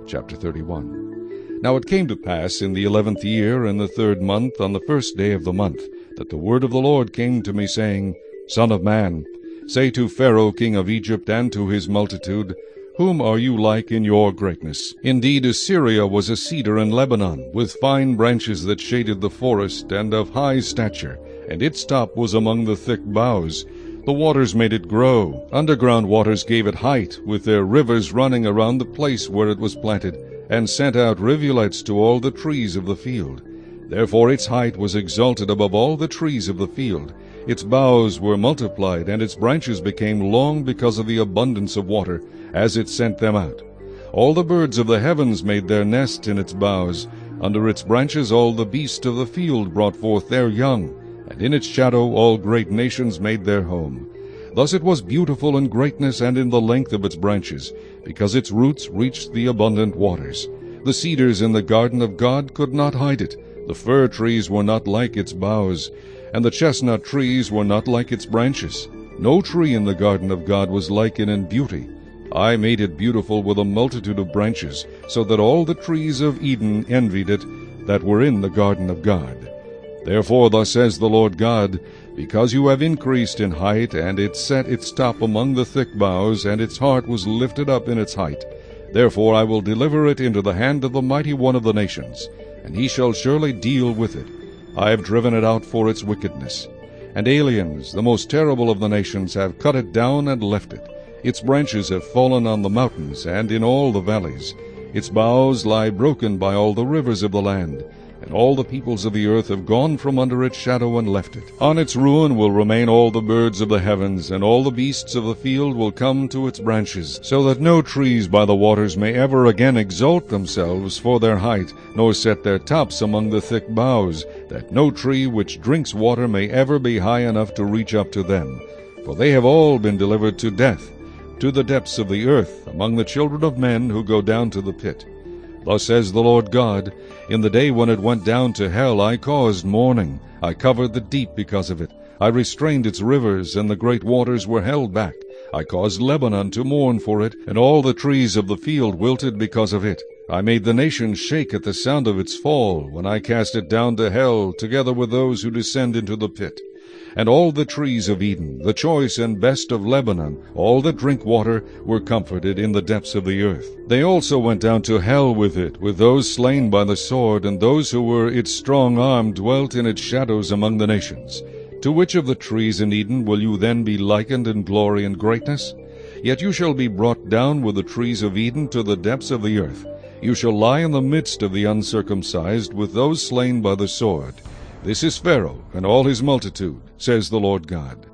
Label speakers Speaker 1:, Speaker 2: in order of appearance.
Speaker 1: Chapter 31. Now it came to pass in the 11th year, in the 3rd month, on the 1st day of the month, that the word of the Lord came to me, saying, Son of man, say to Pharaoh king of Egypt, and to his multitude, Whom are you like in your greatness? Indeed, Assyria was a cedar in Lebanon, with fine branches that shaded the forest, and of high stature, and its top was among the thick boughs. The waters made it grow. Underground waters gave it height, with their rivers running around the place where it was planted, and sent out rivulets to all the trees of the field. Therefore its height was exalted above all the trees of the field. Its boughs were multiplied, and its branches became long because of the abundance of water, as it sent them out. All the birds of the heavens made their nest in its boughs. Under its branches all the beasts of the field brought forth their young, and in its shadow all great nations made their home. Thus it was beautiful in greatness and in the length of its branches, because its roots reached the abundant waters. The cedars in the garden of God could not hide it. The fir trees were not like its boughs, and the chestnut trees were not like its branches. No tree in the garden of God was like it in beauty. I made it beautiful with a multitude of branches, so that all the trees of Eden envied it that were in the garden of God. Therefore thus says the Lord God, Because you have increased in height, and it set its top among the thick boughs, and its heart was lifted up in its height, therefore I will deliver it into the hand of the mighty one of the nations, and he shall surely deal with it. I have driven it out for its wickedness. And aliens, the most terrible of the nations, have cut it down and left it. Its branches have fallen on the mountains and in all the valleys. Its boughs lie broken by all the rivers of the land, and all the peoples of the earth have gone from under its shadow and left it. On its ruin will remain all the birds of the heavens, and all the beasts of the field will come to its branches, so that no trees by the waters may ever again exalt themselves for their height, nor set their tops among the thick boughs, that no tree which drinks water may ever be high enough to reach up to them. For they have all been delivered to death, to the depths of the earth, among the children of men who go down to the pit. Thus says the Lord God, In the day when it went down to hell I caused mourning. I covered the deep because of it. I restrained its rivers, and the great waters were held back. I caused Lebanon to mourn for it, and all the trees of the field wilted because of it. I made the nations shake at the sound of its fall, when I cast it down to hell, together with those who descend into the pit. And all the trees of Eden, the choice and best of Lebanon, all that drink water, were comforted in the depths of the earth. They also went down to hell with it, with those slain by the sword, and those who were its strong arm dwelt in its shadows among the nations. To which of the trees in Eden will you then be likened in glory and greatness? Yet you shall be brought down with the trees of Eden to the depths of the earth. You shall lie in the midst of the uncircumcised, with those slain by the sword. This is Pharaoh and all his multitude, says the Lord God.